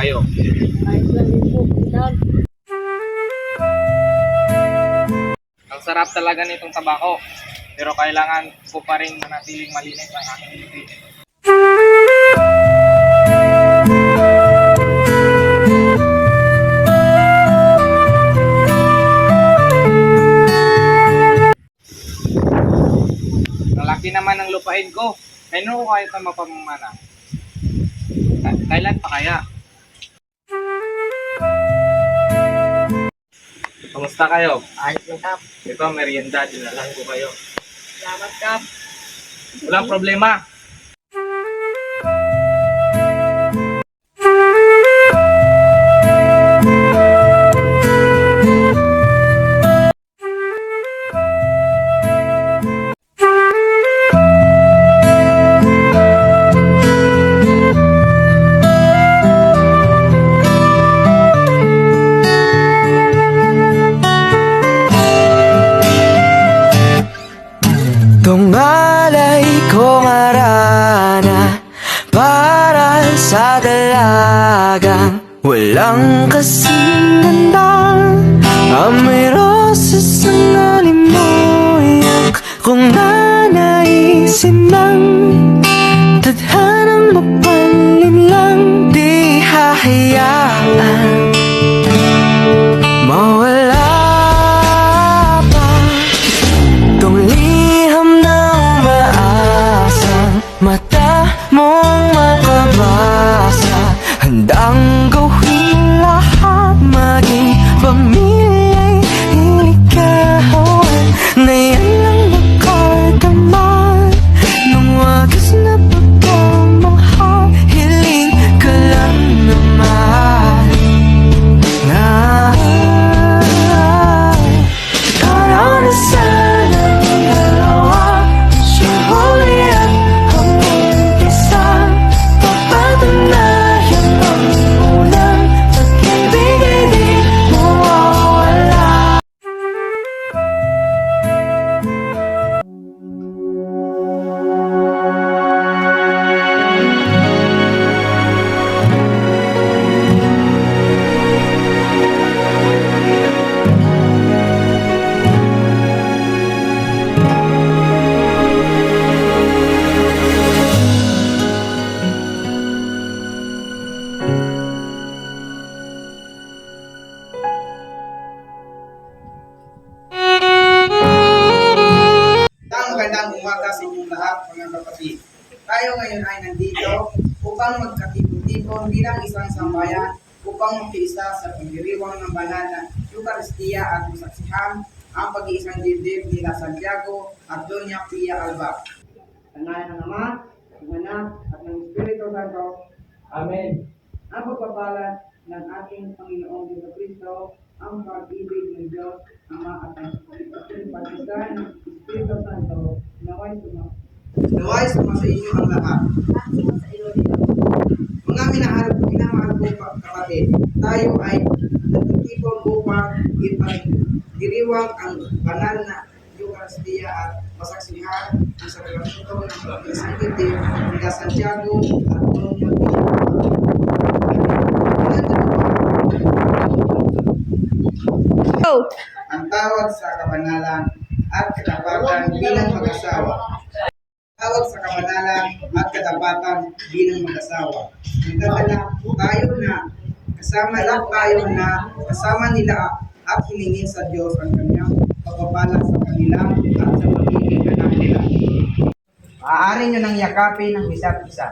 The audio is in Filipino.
kayo? Ayos lang din po, Kapitan. Ang sarap talaga nitong tabako. Pero kailangan ko pa rin manatiling malinis ang aking ngiti. Ang laki naman ng lupain ko. Kailan ko kaya ito mapamana? Kailan pa kaya? Kamusta kayo? Ayos lang, Kap. Ito, merienda. Dinalan ko kayo. Salamat, Kap. Walang problema. Tungalay kong arana para sa dalagang walang kasing ganda. Amoy rosas ang alimoyak kung nanaisin ng tadhanang mapalim lang. Di hahayaan mawala pa tong liham ng maasang mata mong makabasa. Handang gawin lahat, maging pamilya'y iligawan na yan lang makardaman nung wagas na pagkamangha. Hiling ka lang naman na araw na sana ang dalawa, Juliet ang umpisa. Papatunayan ang unang pag-ibig ay di mawawala. Magandang umaga sa inyong lahat, mga kapatid. Tayo ngayon ay nandito upang magkatipon-tipon bilang isang sambayan upang makiisa sa pagdiriwang ng banal na Eucharistia at masaksihan ang pag-iisang dibdib nila Santiago at Doña Pia Alba. Sa ngalan ng Ama, ng Anak, at ng Espiritu Santo. Amen. Ang pagpapala ng ating Panginoong Jesucristo, ang pag-ibig ng Diyos Ama at ang pagpapalitan ng Espiritu Santo, naway suma sa inyo ang lahat. Mga minamahal ko kapatid, tayo ay nagtitipon upang ipagdiriwang ang banal na Eucharistia at masaksihan ang sakramento ng pag-iisang dibdib nila Santiago at Doña Pia. Ang tawag sa kabanalan at katapatan bilang mag-asawa. Tawag sa kabanalan at katapatan bilang mag-asawa. Nagdadala tayo na kasama nila at hiningin sa Diyos ang kanyang pagpapala sa kanila at sa pagiging anak nila. Maaari nyo nang yakapin ang isa't isa.